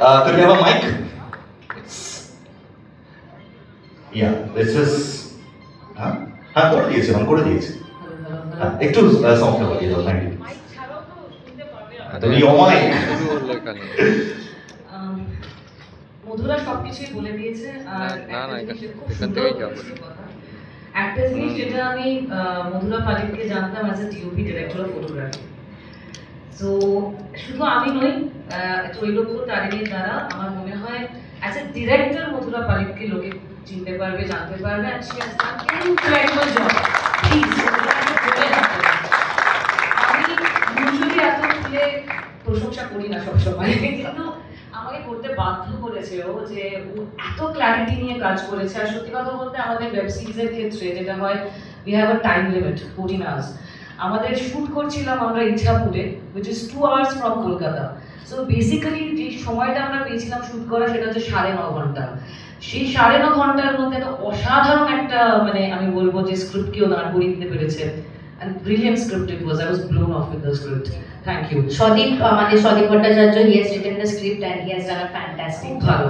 Could we have a mic? Yeah, this is. হ্যাঁ করে দিয়েছি একটু সফট করে দিও থ্যাংক ইউ তুমি অমাইক মধুরা সবকিছুই বলে দিয়েছে আর না এখান থেকেই যাবো একটা জিনিস যেটা আমি মধুরা পালিতকে জানতাম as a DOP director of photography. So শুধু আমি নই, ত্রৈলোক্য তারিণীর দ্বারা আমার মনে হয় অ্যাজ এ ডিরেক্টর মধুরা পালিতকে লোকে চিনতে পারবে, জানতে পারবে। And she has done incredible job. Please আমি ইউজুয়ালি এত খুলে প্রশংসা করি না সবসময়, কিন্তু আমাকে করতে বাধ্য করেছে ও, যে ও এত ক্ল্যারিটি নিয়ে কাজ করেছে। আর সত্যি কথা বলতে আমাদের ওয়েব সিরিজের ক্ষেত্রে যেটা হয়, we have a time limit 14 hours. আমাদের শ্যুট করছিলাম আমরা ইচ্ছাপুরে, which is 2 hours from Kolkata. So basically যে সময়টা আমরা পেয়েছিলাম শ্যুট করা সেটা হচ্ছে 9.5 ঘন্টা। সেই 9.5 ঘন্টার মধ্যে একটা অসাধারণ একটা মানে আমি বলবো যে স্ক্রিপ্টকেও দাঁড় করিয়ে দিতে পেরেছে। And brilliant script it was. I was blown off with the script. Thank you. Swadip Bhattacharya, he has written the script and he has done a fantastic job.